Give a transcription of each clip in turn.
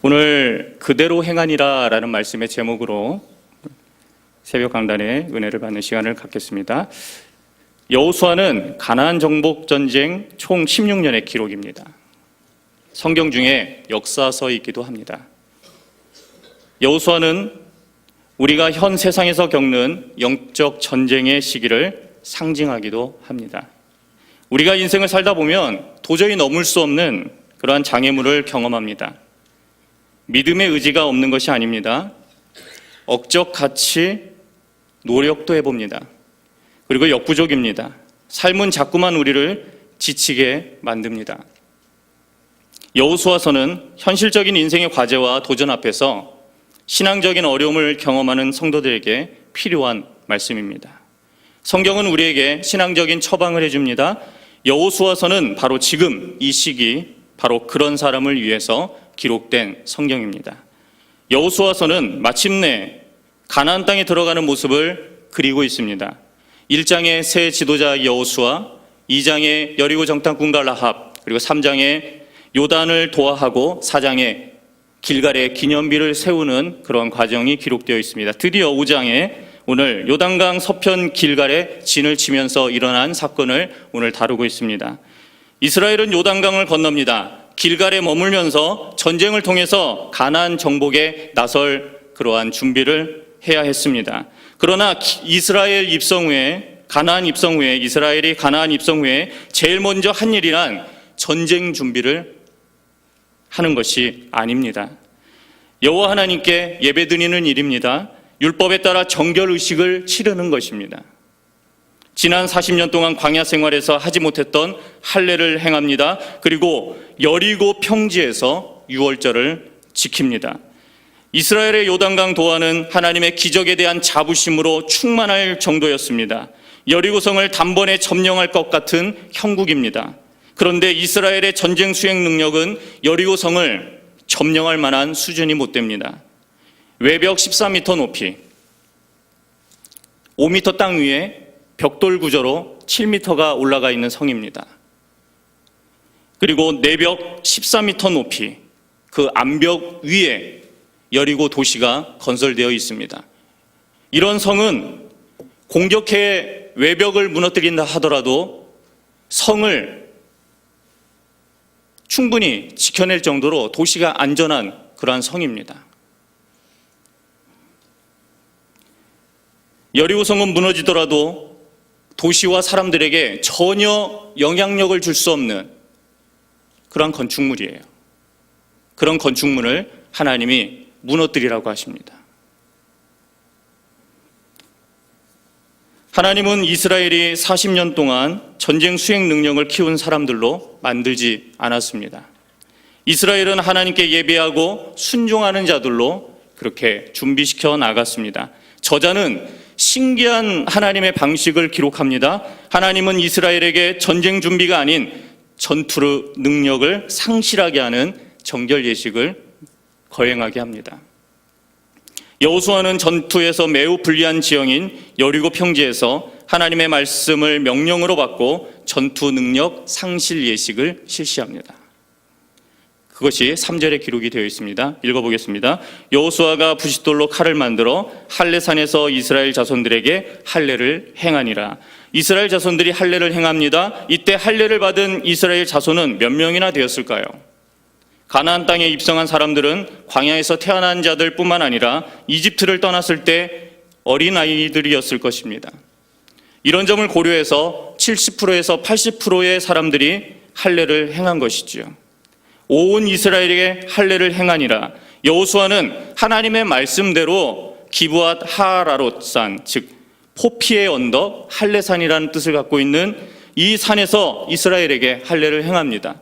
오늘 그대로 행하니라 라는 말씀의 제목으로 새벽 강단의 은혜를 받는 시간을 갖겠습니다. 여호수아는 가나안 정복 전쟁 총 16년의 기록입니다. 성경 중에 역사서이기도 합니다. 여호수아는 우리가 현 세상에서 겪는 영적 전쟁의 시기를 상징하기도 합니다. 우리가 인생을 살다 보면 도저히 넘을 수 없는 그러한 장애물을 경험합니다. 믿음의 의지가 없는 것이 아닙니다. 억적같이 노력도 해봅니다. 그리고 역부족입니다. 삶은 자꾸만 우리를 지치게 만듭니다. 여호수아서는 현실적인 인생의 과제와 도전 앞에서 신앙적인 어려움을 경험하는 성도들에게 필요한 말씀입니다. 성경은 우리에게 신앙적인 처방을 해줍니다. 여호수아서는 바로 지금 이 시기 바로 그런 사람을 위해서 기록된 성경입니다. 여호수아서는 마침내 가나안 땅에 들어가는 모습을 그리고 있습니다. 1장의 새 지도자 여호수아, 2장의 여리고 정탐꾼과 라합, 그리고 3장의 요단을 도하하고 4장의 길갈의 기념비를 세우는 그런 과정이 기록되어 있습니다. 드디어 5장에 오늘 요단강 서편 길갈에 진을 치면서 일어난 사건을 오늘 다루고 있습니다. 이스라엘은 요단강을 건넙니다. 길갈에 머물면서 전쟁을 통해서 가나안 정복에 나설 그러한 준비를 해야 했습니다. 그러나 이스라엘 입성 후에 이스라엘이 가나안 입성 후에 제일 먼저 한 일이란 전쟁 준비를 하는 것이 아닙니다. 여호와 하나님께 예배드리는 일입니다. 율법에 따라 정결의식을 치르는 것입니다. 지난 40년 동안 광야 생활에서 하지 못했던 할례를 행합니다. 그리고 여리고 평지에서 유월절을 지킵니다. 이스라엘의 요단강 도하는 하나님의 기적에 대한 자부심으로 충만할 정도였습니다. 여리고성을 단번에 점령할 것 같은 형국입니다. 그런데 이스라엘의 전쟁 수행 능력은 여리고성을 점령할 만한 수준이 못 됩니다. 외벽 14m 높이, 5m 땅 위에 벽돌 구조로 7m가 올라가 있는 성입니다. 그리고 내벽 14m 높이, 그 암벽 위에 여리고 도시가 건설되어 있습니다. 이런 성은 공격해 외벽을 무너뜨린다 하더라도 성을 충분히 지켜낼 정도로 도시가 안전한 그러한 성입니다. 여리고성은 무너지더라도 도시와 사람들에게 전혀 영향력을 줄 수 없는 그런 건축물이에요. 그런 건축물을 하나님이 무너뜨리라고 하십니다. 하나님은 이스라엘이 40년 동안 전쟁 수행 능력을 키운 사람들로 만들지 않았습니다. 이스라엘은 하나님께 예배하고 순종하는 자들로 그렇게 준비시켜 나갔습니다. 저자는 신기한 하나님의 방식을 기록합니다. 하나님은 이스라엘에게 전쟁 준비가 아닌 전투 능력을 상실하게 하는 정결 예식을 거행하게 합니다. 여호수아는 전투에서 매우 불리한 지형인 여리고 평지에서 하나님의 말씀을 명령으로 받고 전투 능력 상실 예식을 실시합니다. 그것이 3절에 기록이 되어 있습니다. 읽어보겠습니다. 여호수아가 부싯돌로 칼을 만들어 할례산에서 이스라엘 자손들에게 할례를 행하니라. 이스라엘 자손들이 할례를 행합니다. 이때 할례를 받은 이스라엘 자손은 몇 명이나 되었을까요? 가나안 땅에 입성한 사람들은 광야에서 태어난 자들 뿐만 아니라 이집트를 떠났을 때 어린아이들이었을 것입니다. 이런 점을 고려해서 70%에서 80%의 사람들이 할례를 행한 것이지요. 온 이스라엘에게 할례를 행하니라. 여호수아는 하나님의 말씀대로 기브앗 하라롯산, 즉 포피의 언덕 할례산이라는 뜻을 갖고 있는 이 산에서 이스라엘에게 할례를 행합니다.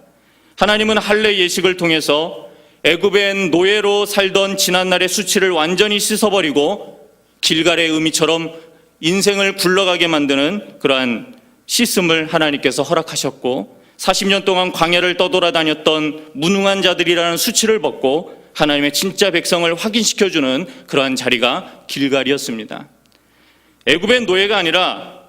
하나님은 할례 예식을 통해서 애굽의 노예로 살던 지난날의 수치를 완전히 씻어버리고 길갈의 의미처럼 인생을 굴러가게 만드는 그러한 씻음을 하나님께서 허락하셨고 40년 동안 광야를 떠돌아다녔던 무능한 자들이라는 수치를 벗고 하나님의 진짜 백성을 확인시켜주는 그러한 자리가 길갈이었습니다. 애굽의 노예가 아니라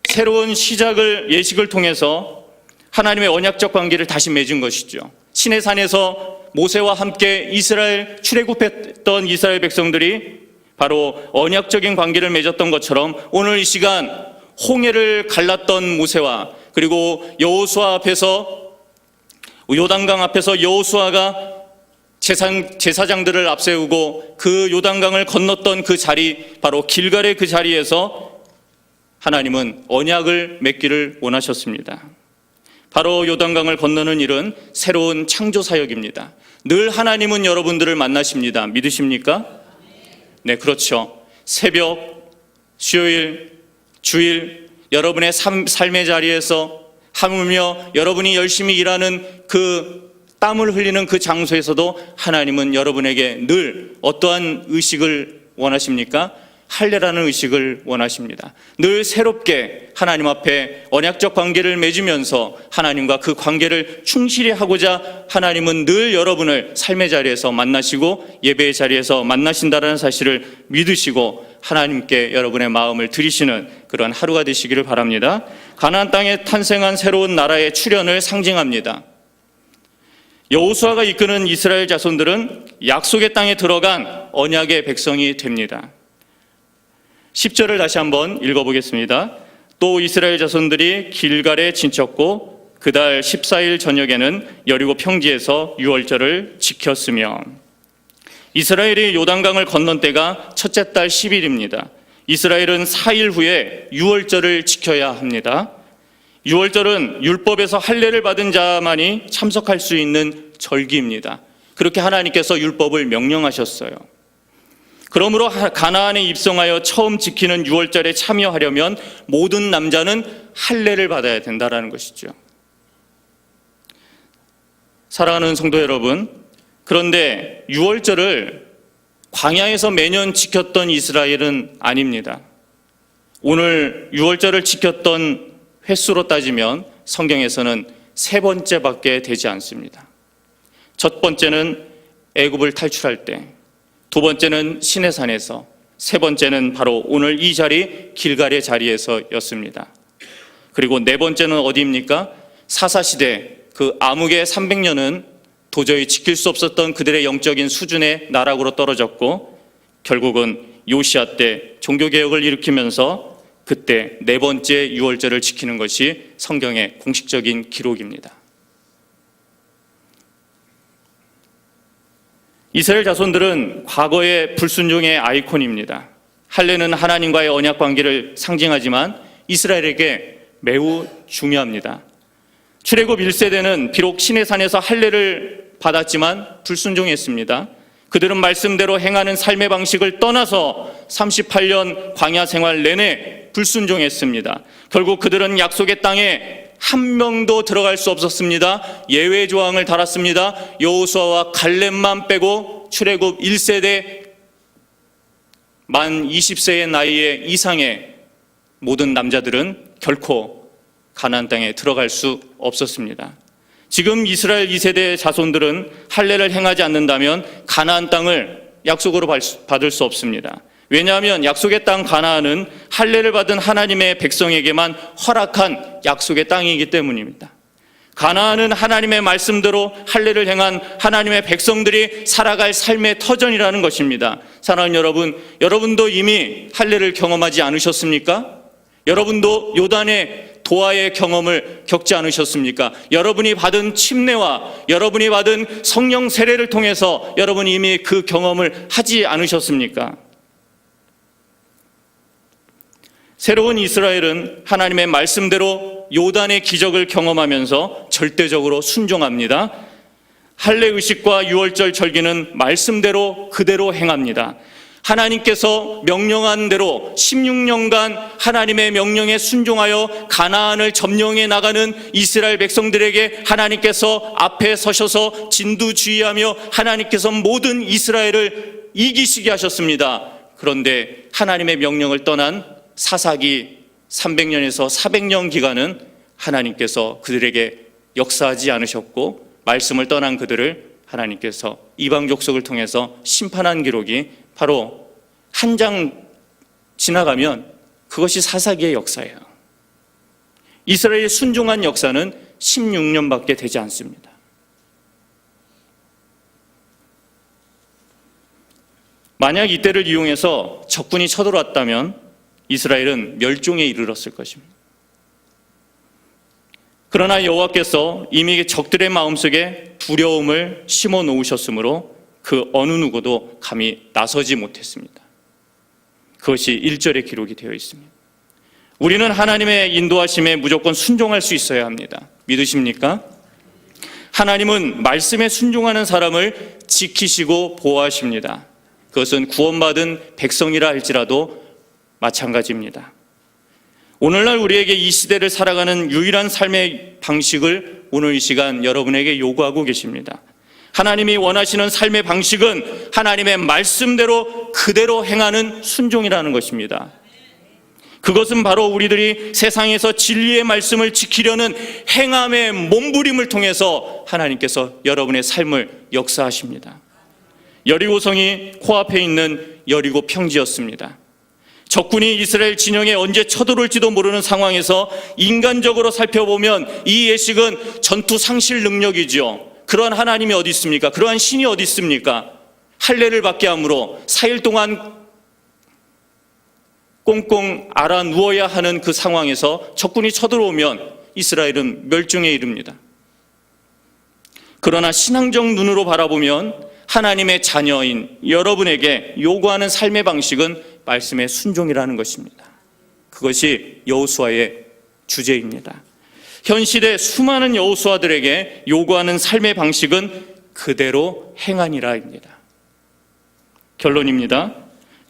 새로운 시작을 예식을 통해서 하나님의 언약적 관계를 다시 맺은 것이죠. 시내산에서 모세와 함께 이스라엘 출애굽했던 이스라엘 백성들이 바로 언약적인 관계를 맺었던 것처럼 오늘 이 시간 홍해를 갈랐던 모세와 그리고 여호수아 앞에서 요단강 앞에서 여호수아가 제사장들을 앞세우고 그 요단강을 건넜던 그 자리, 바로 길갈의 그 자리에서 하나님은 언약을 맺기를 원하셨습니다. 바로 요단강을 건너는 일은 새로운 창조 사역입니다. 늘 하나님은 여러분들을 만나십니다. 믿으십니까? 네, 그렇죠. 새벽, 수요일, 주일, 여러분의 삶의 자리에서 하물며 여러분이 열심히 일하는 그 땀을 흘리는 그 장소에서도 하나님은 여러분에게 늘 어떠한 의식을 원하십니까? 할례라는 의식을 원하십니다. 늘 새롭게 하나님 앞에 언약적 관계를 맺으면서 하나님과 그 관계를 충실히 하고자 하나님은 늘 여러분을 삶의 자리에서 만나시고 예배의 자리에서 만나신다는 사실을 믿으시고 하나님께 여러분의 마음을 드리시는 그런 하루가 되시기를 바랍니다. 가나안 땅에 탄생한 새로운 나라의 출현을 상징합니다. 여호수아가 이끄는 이스라엘 자손들은 약속의 땅에 들어간 언약의 백성이 됩니다. 10절을 다시 한번 읽어보겠습니다. 또 이스라엘 자손들이 길갈에 진쳤고 그달 14일 저녁에는 여리고 평지에서 유월절을 지켰으며, 이스라엘이 요단강을 건넌 때가 첫째 달 10일입니다. 이스라엘은 4일 후에 유월절을 지켜야 합니다. 유월절은 율법에서 할례를 받은 자만이 참석할 수 있는 절기입니다. 그렇게 하나님께서 율법을 명령하셨어요. 그러므로 가나안에 입성하여 처음 지키는 유월절에 참여하려면 모든 남자는 할례를 받아야 된다는 것이죠. 사랑하는 성도 여러분, 그런데 유월절을 광야에서 매년 지켰던 이스라엘은 아닙니다. 오늘 유월절을 지켰던 횟수로 따지면 성경에서는 3번째밖에 되지 않습니다. 첫 번째는 애굽을 탈출할 때, 두 번째는 시내산에서, 세 번째는 바로 오늘 이 자리 길갈의 자리에서였습니다. 그리고 네 번째는 어디입니까? 사사시대 그 암흑의 300년은 도저히 지킬 수 없었던 그들의 영적인 수준의 나락으로 떨어졌고, 결국은 요시야 때 종교개혁을 일으키면서 그때 네 번째 유월절을 지키는 것이 성경의 공식적인 기록입니다. 이스라엘 자손들은 과거의 불순종의 아이콘입니다. 할례는 하나님과의 언약 관계를 상징하지만 이스라엘에게 매우 중요합니다. 출애굽 1세대는 비록 시내산에서 할례를 받았지만 불순종했습니다. 그들은 말씀대로 행하는 삶의 방식을 떠나서 38년 광야 생활 내내 불순종했습니다. 결국 그들은 약속의 땅에 한 명도 들어갈 수 없었습니다. 예외 조항을 달았습니다. 여호수아와 갈렙만 빼고 출애굽 1세대 만 20세의 나이에 이상의 모든 남자들은 결코 가나안 땅에 들어갈 수 없었습니다. 지금 이스라엘 2세대 자손들은 할례를 행하지 않는다면 가나안 땅을 약속으로 받을 수 없습니다. 왜냐하면 약속의 땅 가나안은 할례를 받은 하나님의 백성에게만 허락한 약속의 땅이기 때문입니다. 가나안은 하나님의 말씀대로 할례를 행한 하나님의 백성들이 살아갈 삶의 터전이라는 것입니다. 사랑하는 여러분, 여러분도 이미 할례를 경험하지 않으셨습니까? 여러분도 요단의 도하의 경험을 겪지 않으셨습니까? 여러분이 받은 침례와 여러분이 받은 성령 세례를 통해서 여러분이 이미 그 경험을 하지 않으셨습니까? 새로운 이스라엘은 하나님의 말씀대로 요단의 기적을 경험하면서 절대적으로 순종합니다. 할례 의식과 유월절 절기는 말씀대로 그대로 행합니다. 하나님께서 명령한 대로 16년간 하나님의 명령에 순종하여 가나안을 점령해 나가는 이스라엘 백성들에게 하나님께서 앞에 서셔서 진두지휘하며 하나님께서 모든 이스라엘을 이기시게 하셨습니다. 그런데 하나님의 명령을 떠난 사사기 300년에서 400년 기간은 하나님께서 그들에게 역사하지 않으셨고, 말씀을 떠난 그들을 하나님께서 이방 족속을 통해서 심판한 기록이 바로 한 장 지나가면 그것이 사사기의 역사예요. 이스라엘의 순종한 역사는 16년밖에 되지 않습니다. 만약 이때를 이용해서 적군이 쳐들어왔다면 이스라엘은 멸종에 이르렀을 것입니다. 그러나 여호와께서 이미 적들의 마음속에 두려움을 심어 놓으셨으므로 그 어느 누구도 감히 나서지 못했습니다. 그것이 1절에 기록이 되어 있습니다. 우리는 하나님의 인도하심에 무조건 순종할 수 있어야 합니다. 믿으십니까? 하나님은 말씀에 순종하는 사람을 지키시고 보호하십니다. 그것은 구원받은 백성이라 할지라도 마찬가지입니다. 오늘날 우리에게 이 시대를 살아가는 유일한 삶의 방식을 오늘 이 시간 여러분에게 요구하고 계십니다. 하나님이 원하시는 삶의 방식은 하나님의 말씀대로 그대로 행하는 순종이라는 것입니다. 그것은 바로 우리들이 세상에서 진리의 말씀을 지키려는 행함의 몸부림을 통해서 하나님께서 여러분의 삶을 역사하십니다. 여리고성이 코앞에 있는 여리고 평지였습니다. 적군이 이스라엘 진영에 언제 쳐들어올지도 모르는 상황에서 인간적으로 살펴보면 이 예식은 전투 상실 능력이지요. 그러한 하나님이 어디 있습니까? 그러한 신이 어디 있습니까? 할례를 받게 함으로 4일 동안 꽁꽁 앓아 누워야 하는 그 상황에서 적군이 쳐들어오면 이스라엘은 멸종에 이릅니다. 그러나 신앙적 눈으로 바라보면 하나님의 자녀인 여러분에게 요구하는 삶의 방식은 말씀의 순종이라는 것입니다. 그것이 여호수아의 주제입니다. 현 시대 수많은 여호수아들에게 요구하는 삶의 방식은 그대로 행하니라입니다. 결론입니다.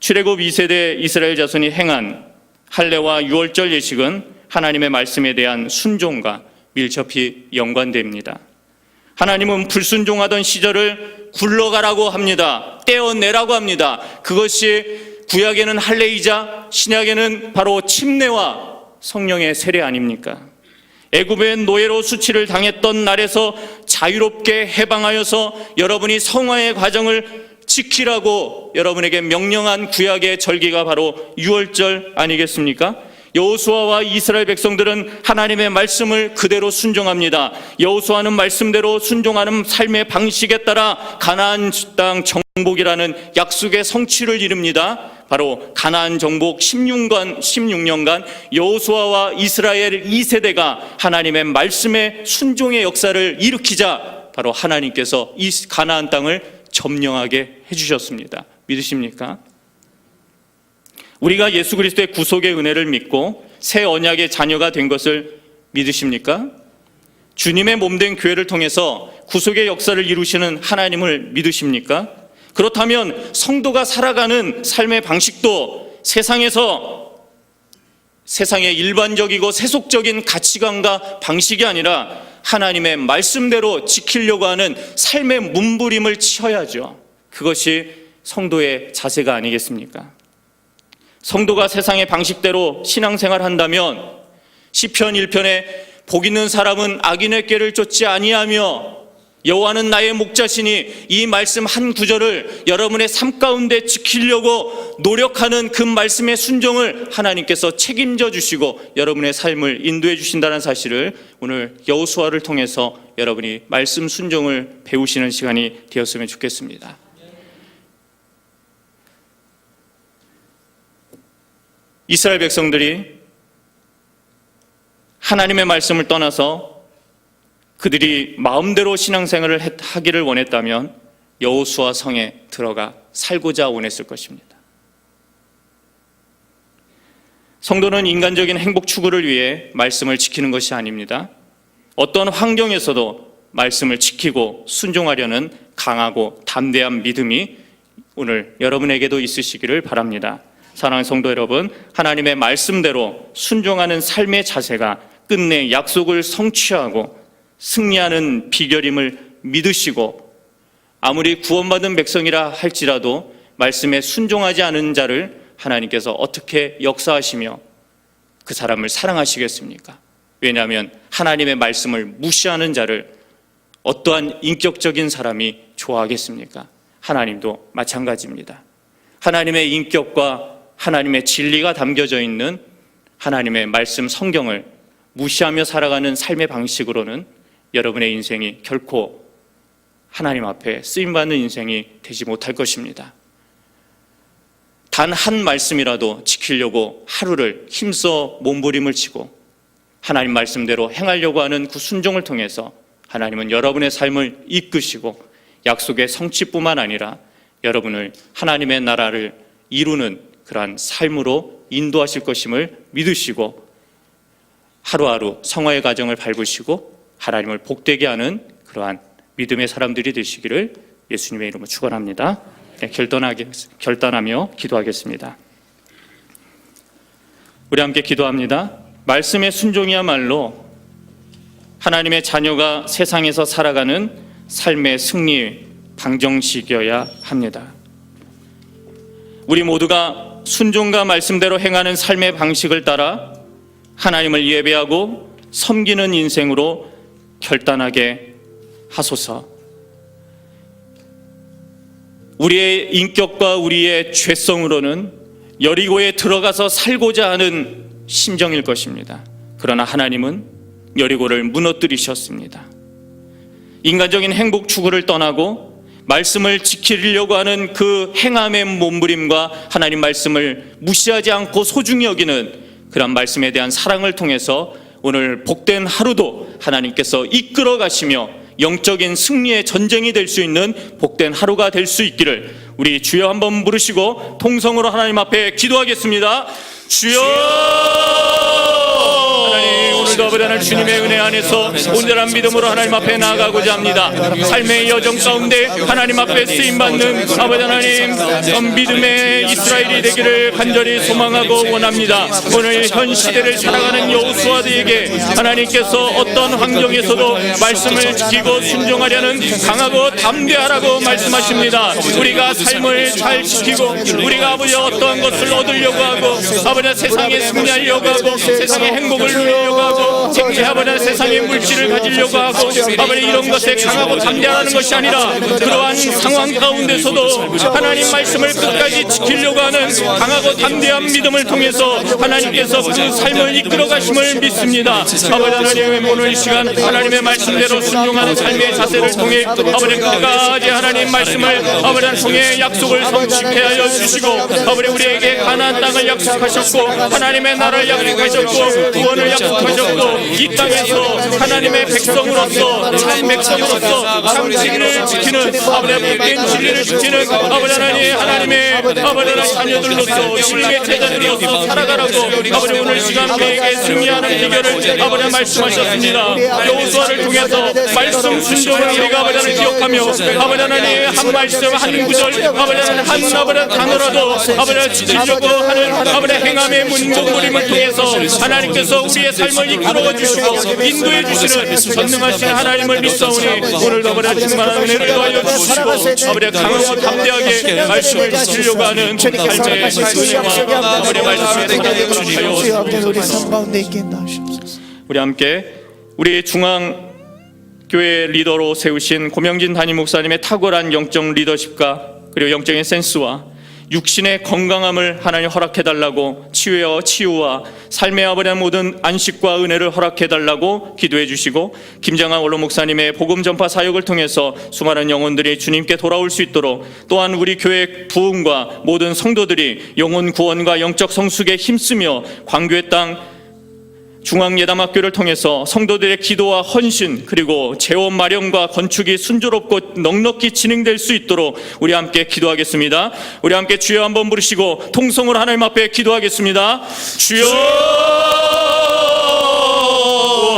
출애굽 2세대 이스라엘 자손이 행한 할례와 유월절 예식은 하나님의 말씀에 대한 순종과 밀접히 연관됩니다. 하나님은 불순종하던 시절을 굴러가라고 합니다. 떼어내라고 합니다. 그것이 구약에는 할례이자 신약에는 바로 침례와 성령의 세례 아닙니까? 애굽의 노예로 수치를 당했던 날에서 자유롭게 해방하여서 여러분이 성화의 과정을 지키라고 여러분에게 명령한 구약의 절기가 바로 유월절 아니겠습니까? 여호수아와 이스라엘 백성들은 하나님의 말씀을 그대로 순종합니다. 여호수아는 말씀대로 순종하는 삶의 방식에 따라 가나안 땅 정복이라는 약속의 성취를 이룹니다. 바로 가나안 정복 16년간 여호수아와 이스라엘 2세대가 하나님의 말씀의 순종의 역사를 일으키자 바로 하나님께서 이 가나안 땅을 점령하게 해주셨습니다. 믿으십니까? 우리가 예수 그리스도의 구속의 은혜를 믿고 새 언약의 자녀가 된 것을 믿으십니까? 주님의 몸된 교회를 통해서 구속의 역사를 이루시는 하나님을 믿으십니까? 그렇다면 성도가 살아가는 삶의 방식도 세상의 일반적이고 세속적인 가치관과 방식이 아니라 하나님의 말씀대로 지키려고 하는 삶의 몸부림을 치어야죠. 그것이 성도의 자세가 아니겠습니까? 성도가 세상의 방식대로 신앙생활 한다면 시편 1편에 복 있는 사람은 악인의 꾀를 쫓지 아니하며 여호와는 나의 목자시니 이 말씀 한 구절을 여러분의 삶 가운데 지키려고 노력하는 그 말씀의 순종을 하나님께서 책임져 주시고 여러분의 삶을 인도해 주신다는 사실을 오늘 여호수아를 통해서 여러분이 말씀 순종을 배우시는 시간이 되었으면 좋겠습니다. 이스라엘 백성들이 하나님의 말씀을 떠나서 그들이 마음대로 신앙생활을 하기를 원했다면 여호수아 성에 들어가 살고자 원했을 것입니다. 성도는 인간적인 행복 추구를 위해 말씀을 지키는 것이 아닙니다. 어떤 환경에서도 말씀을 지키고 순종하려는 강하고 담대한 믿음이 오늘 여러분에게도 있으시기를 바랍니다. 사랑하는 성도 여러분, 하나님의 말씀대로 순종하는 삶의 자세가 끝내 약속을 성취하고 승리하는 비결임을 믿으시고 아무리 구원받은 백성이라 할지라도 말씀에 순종하지 않은 자를 하나님께서 어떻게 역사하시며 그 사람을 사랑하시겠습니까? 왜냐하면 하나님의 말씀을 무시하는 자를 어떠한 인격적인 사람이 좋아하겠습니까? 하나님도 마찬가지입니다. 하나님의 인격과 하나님의 진리가 담겨져 있는 하나님의 말씀 성경을 무시하며 살아가는 삶의 방식으로는 여러분의 인생이 결코 하나님 앞에 쓰임받는 인생이 되지 못할 것입니다. 단 한 말씀이라도 지키려고 하루를 힘써 몸부림을 치고 하나님 말씀대로 행하려고 하는 그 순종을 통해서 하나님은 여러분의 삶을 이끄시고 약속의 성취뿐만 아니라 여러분을 하나님의 나라를 이루는 그러한 삶으로 인도하실 것임을 믿으시고 하루하루 성화의 가정을 밟으시고 하나님을 복되게 하는 그러한 믿음의 사람들이 되시기를 예수님의 이름으로 축원합니다. 결단하며 기도하겠습니다. 우리 함께 기도합니다. 말씀의 순종이야말로 하나님의 자녀가 세상에서 살아가는 삶의 승리 방정식이어야 합니다. 우리 모두가 순종과 말씀대로 행하는 삶의 방식을 따라 하나님을 예배하고 섬기는 인생으로 결단하게 하소서. 우리의 인격과 우리의 죄성으로는 여리고에 들어가서 살고자 하는 심정일 것입니다. 그러나 하나님은 여리고를 무너뜨리셨습니다. 인간적인 행복 추구를 떠나고 말씀을 지키려고 하는 그 행함의 몸부림과 하나님 말씀을 무시하지 않고 소중히 여기는 그런 말씀에 대한 사랑을 통해서 오늘 복된 하루도 하나님께서 이끌어 가시며 영적인 승리의 전쟁이 될 수 있는 복된 하루가 될 수 있기를 우리 주여 한번 부르시고 통성으로 하나님 앞에 기도하겠습니다. 주여! 하나님, 오늘도 아버지 하나님 주님의 은혜 안에서 온전한 믿음으로 하나님 앞에 나아가고자 합니다. 삶의 여정 가운데 하나님 앞에 쓰임받는 아버지 하나님 믿음의 이스라엘이 되기를 간절히 소망하고 원합니다. 오늘 현 시대를 살아가는 여호수아들에게 하나님께서 어떤 환경에서도 말씀을 지키고 순종하려는 강하고 담대하라고 말씀하십니다. 우리가 삶을 잘 지키고 우리가 아버지 어떠한 것을 얻으려고 하고 아버지 세상에 승리하려고 하고 세상의 행복을 누리려고 하고 아버지 세상의 물질을 가지려고 하고 아버지 이런 것에 강하고 담대하는 것이 아니라 그러한 상황 가운데서도 하나님 말씀을 끝까지 지키려고 하는 강하고 담대한 믿음을 통해서 하나님께서 그 삶을 이끌어 가심을 믿습니다. 아버지 하나님, 오늘 이 시간 하나님의 말씀대로 순종하는 삶의 자세를 통해 아버지 끝까지 하나님 말씀을 아버지 통해 약속을 성취케 하여 주시고 아버지 우리에게 가나안 땅을 약속하셨고 하나님의 나라를 약속하셨고 구원을 약속하셨고 이 땅에서 하나님의 백성으로서 참 백성으로서 참 진리를 지키는 아버지 복된 진리를 지키는 아버지 하나님의 아버지 자녀들로서 주님의 제자들로서 살아가라고 아버지 오늘 시간 우리에게 승리하는 비결을 아버지 말씀하셨습니다. 여호수아를 통해서 말씀 순종을 우리가 아버지를 기억하며 아버지 하나님 한 말씀 한 구절 아버지 한 아버지 단어라도 아버지 지키려고 하는 아버지 행함의 문고무림을 통해서 하나님께서 우리의 삶을 이끌어 주시고 인도해 주시는 전능하신 하나님을 믿사오니 오늘도 아버지 충만한 은혜를 더하여 주시고 아버지 강하고 담대하게 말씀을 지키려고 하는 삶의 승리와 아버지 말씀을 전하여 주시옵소서. 우리 함께 우리 중앙교회 리더로 세우신 고명진 담임 목사님의 탁월한 영적 리더십과 그리고 영적인 센스와 육신의 건강함을 하나님 허락해달라고 치유와 삶의 아버지 모든 안식과 은혜를 허락해달라고 기도해 주시고 김장한 원로 목사님의 복음 전파 사역을 통해서 수많은 영혼들이 주님께 돌아올 수 있도록 또한 우리 교회 부흥과 모든 성도들이 영혼 구원과 영적 성숙에 힘쓰며 광교의 땅 중앙예담학교를 통해서 성도들의 기도와 헌신 그리고 재원 마련과 건축이 순조롭고 넉넉히 진행될 수 있도록 우리 함께 기도하겠습니다. 우리 함께 주여 한번 부르시고 통성으로 하나님 앞에 기도하겠습니다. 주여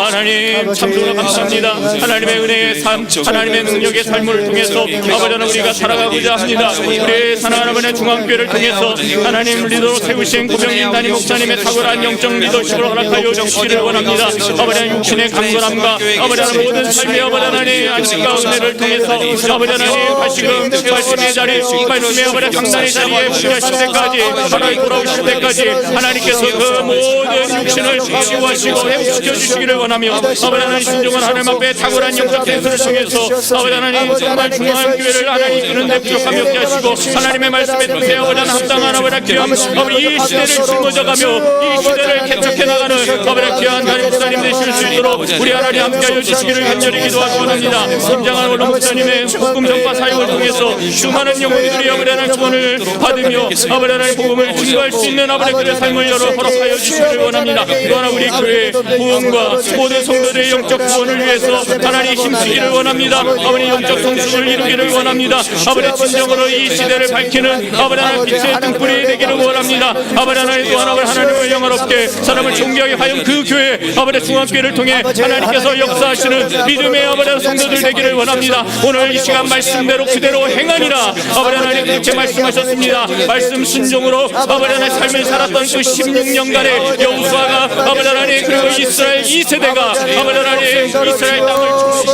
하나님 참으로 감사합니다. 하나님의 은혜의 삶, 하나님의 능력의 삶을 통해서 아버지는 우리가 살아가고자 합니다. 우리 사랑하는 아버지의 중앙교회를 통해서 하나님 리더로 세우신 고명진 담임 목사님의 탁월한 영적 리더십을 허락하여 주시기를 원합니다. 아버지의 육신의 강건함과 아버지의 모든 삶의 아버지 하나님의 안식과 은혜를 통해서 아버지 하나님 다시금 말씀의 자리, 말씀의 아버지 강단의 자리에 부여하실 때까지 하나님 돌아오실 때까지 하나님께서 그 모든 육신을 치유하시고 회복시켜 주시기를 원하며 아버지 하나님 순종을 하나님 앞에 탁월한 영적 대수를 통해서 아버지 하나님 정말 중요한 교회를 하나님 이끄는데 부족함이 없게 하시고 하나님의 말씀에 뜻에 아버지 하나님 합당한 아버지 귀한 아버지 이 시대를 짊어져가며 이 시대를 개척해 나가는 아버지 귀한 하나님 목사님 되실 수 있도록 우리 하나님 함께하여 주시기를 간절히 기도하고 원합니다. 김장한 원로 목사님의 복음 전파 사역을 통해서 수많은 영혼들이 아버지 하나님 구원을 받으며 아버지 하나님 복음을 증거할 수 있는 아버지 그의 삶을 열어 허락하여 주시기를 원합니다. 또한 우리 교회 구원과 모든 성도들의 영적 구원을 위해서 하나님 힘쓰기를 원합니다. 아버지 영적 성숙을 이루기를 원합니다. 아버지 진정으로 이 시대를 밝히는 아버지 하나님 빛의 등불이 되기를 원합니다. 아버지 하나님 또한 아버지 하나님을 영화롭게 사람을 존귀하게 하여 그 교회 아버지 중앙교회를 통해 하나님께서 역사하시는 믿음의 아버지 성도들 되기를 원합니다. 오늘 이 시간 말씀대로 그대로 행하니라 아버지 하나님 그렇게 말씀하셨습니다. 말씀 순종으로 아버지 하나님 삶을 살았던 그 16년간의 여호수아가 아버지 하나님 그리고 이스라엘 2세대가 아버지 하나님 이스라엘 땅을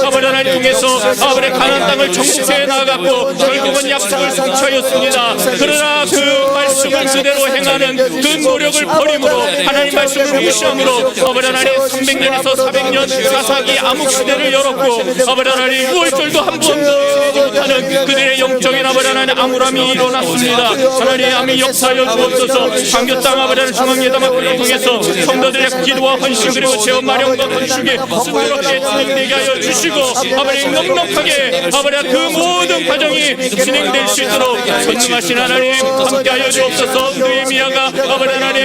아버지 하나님 통해서 아버지 가나안 땅을 정복해 나아갔고 결국은 약속을 성취하였습니다. 그러나 그 말씀을 그대로 행하는 그 노력을 버림으로 하나님 말씀을 무시함으로 아버지 하나님 300년에서 400년 사사기 암흑시대를 열었고 아버지 하나님 6월절도 한 번도 지내지 못하는 그들의 영적인 아버지 하나님 암울함이 일어났습니다. 하나님 암이 역사하여 주옵소서. 광교 땅 아버지 하나님 중앙예담학교를 통해서 성도들의 기도와 헌신 그리고 제원 마련과 건축이 순조롭게 진행되게 하여 주시고 아버지 넉넉하게 아버지 그 모든 과정이 진행될 수 있도록 전능하신 하나님 함께하여 주옵소서. 느헤미야가 아버지 하나님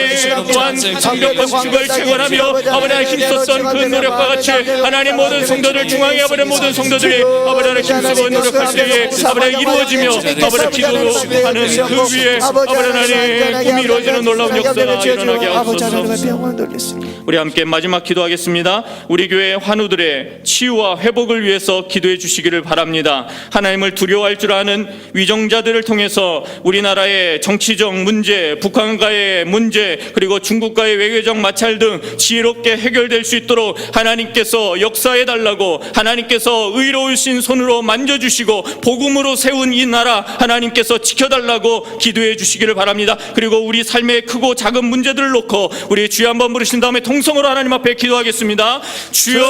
또한 장벽 건축을 채권하며 아버지 하나님 힘썼던 그 노력과 같이 하나님 모든 성도들 중앙에 아버지 모든 성도들이 아버지 하나님 힘쓰고 노력할 때에 아버지 이루어지며 아버지 기도하는 그 위에 아버지 하나님 꿈이 이루어지는 놀라운 역사가 일어나게 하옵소서. 우리 함께 마지막 기도하겠습니다. 우리 교회 환우들의 치유와 회복을 위해서 기도해 주시기를 바랍니다. 하나님을 두려워할 줄 아는 위정자들을 통해서 우리나라의 정치적 문제, 북한과의 문제, 그리고 중국과의 외교적 마찰 등 지혜롭게 해결될 수 있도록 하나님께서 역사해 달라고 하나님께서 의로우신 손으로 만져주시고 복음으로 세운 이 나라 하나님께서 지켜달라고 기도해 주시기를 바랍니다. 그리고 우리 삶의 크고 작은 문제들을 놓고 우리 주여 한번 부르신 다음에 통성으로 하나님 앞에 기도하겠습니다. 주여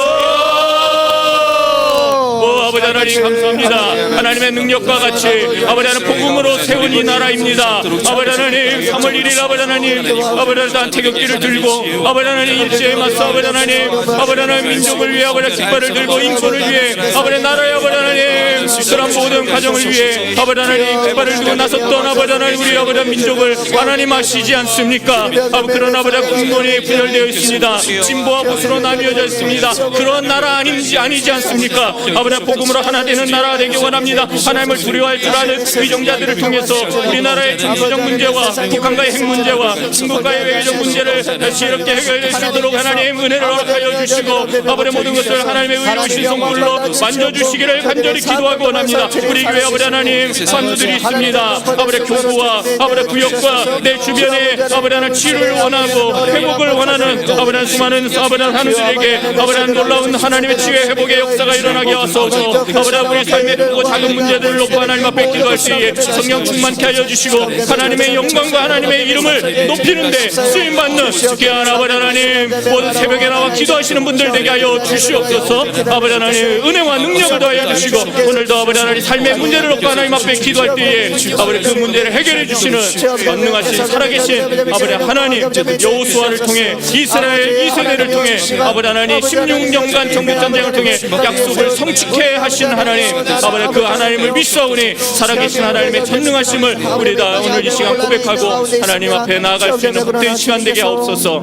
아버지 하나님 감사합니다. 하나님의 능력과 같이 아버지 하나님 복음으로 세운 이 나라입니다. 아버지 하나님 3월 1일 아버지 하나님 아버지 하나님 태극기를 들고 아버지 하나님 일제에 맞서 아버지 하나님 민족을 위해 아버지 깃발을 들고 인권을 위해 아버지 나라의 아버지 하나님 그런 모든 가정을 위해 아버지 하나님 깃발을 들고 나섰던 아버지 하나님 우리 아버지 민족을 하나님 아시지 않습니까? 그런 아버지 군권이 분열되어 있습니다. 진보와 보수로 나뉘어져 있습니다. 그런 나라 아니지 않습니까? 아버지 복음으로 하나 되는 나라가 되기 원합니다. 하나님을 두려워할 줄 아는 위정자들을 통해서 우리나라의 정치적 문제와 북한과의 핵 문제와 중국과의 외교적 문제를 지혜롭게 해결할 수 있도록 하나님 은혜를 허락하여 주시고 아버지 모든 것을 하나님의 의로우신 손길로 만져주시기를 간절히 기도하고 원합니다. 우리 교회 아버지 하나님 환우들이 있습니다. 아버지 교구와 아버지 구역과 내 주변에 아버지 하나님 치유를 원하고 회복을 원하는 아버지 수많은 아버지 환우들에게 아버지 놀라운 하나님의 치유의 회복의 역사가 일어나게 하소서. 아버지 우리 삶의 크고 작은 문제들을 놓고 하나님 앞에 기도할 때에 성령 충만케 하여 주시고 하나님의 영광과 하나님의 이름을 높이는데 쓰임받는 귀한 아버지 하나님 모든 새벽에 나와 기도하시는 분들 되게 하여 주시옵소서. 아버지 하나님 은혜와 능력을 더하여 주시고 오늘도 아버지 하나님 삶의 문제를 놓고 하나님 앞에 기도할 때에 아버지 그 문제를 해결해 주시는 전능하신 살아계신 아버지 하나님 여호수아를 통해 이스라엘 2세대를 통해 아버지 하나님 16년간 정복전쟁을 통해 약속을 성취케 하신 하나님 아버지 그 하나님을 믿사오니 살아계신 하나님의 전능하심을 우리 다 오늘 이 시간 고백하고 하나님 앞에 나아갈 수 있는 복된 시간 되게 하옵소서.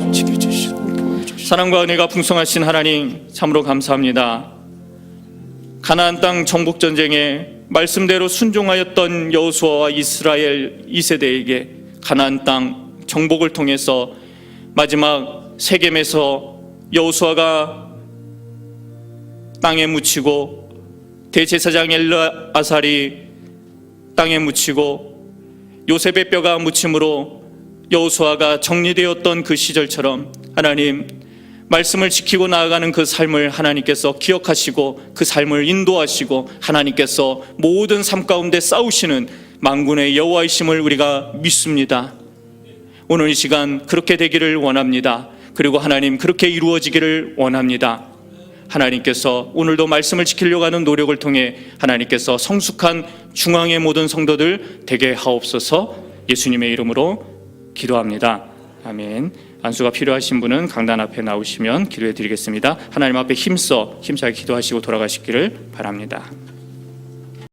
사랑과 은혜가 풍성하신 하나님 참으로 감사합니다. 가나안 땅 정복전쟁에 말씀대로 순종하였던 여호수아와 이스라엘 2세대에게 가나안 땅 정복을 통해서 마지막 세겜에서 여호수아가 땅에 묻히고 대제사장 엘르아살이 땅에 묻히고 요셉의 뼈가 묻힘으로 여호수아가 정리되었던 그 시절처럼 하나님 말씀을 지키고 나아가는 그 삶을 하나님께서 기억하시고 그 삶을 인도하시고 하나님께서 모든 삶 가운데 싸우시는 만군의 여호와이심을 우리가 믿습니다. 오늘 이 시간 그렇게 되기를 원합니다. 그리고 하나님 그렇게 이루어지기를 원합니다. 하나님께서 오늘도 말씀을 지키려고 하는 노력을 통해 하나님께서 성숙한 중앙의 모든 성도들 되게 하옵소서. 예수님의 이름으로 기도합니다. 아멘. 안수가 필요하신 분은 강단 앞에 나오시면 기도해 드리겠습니다. 하나님 앞에 힘차게 기도하시고 돌아가시기를 바랍니다.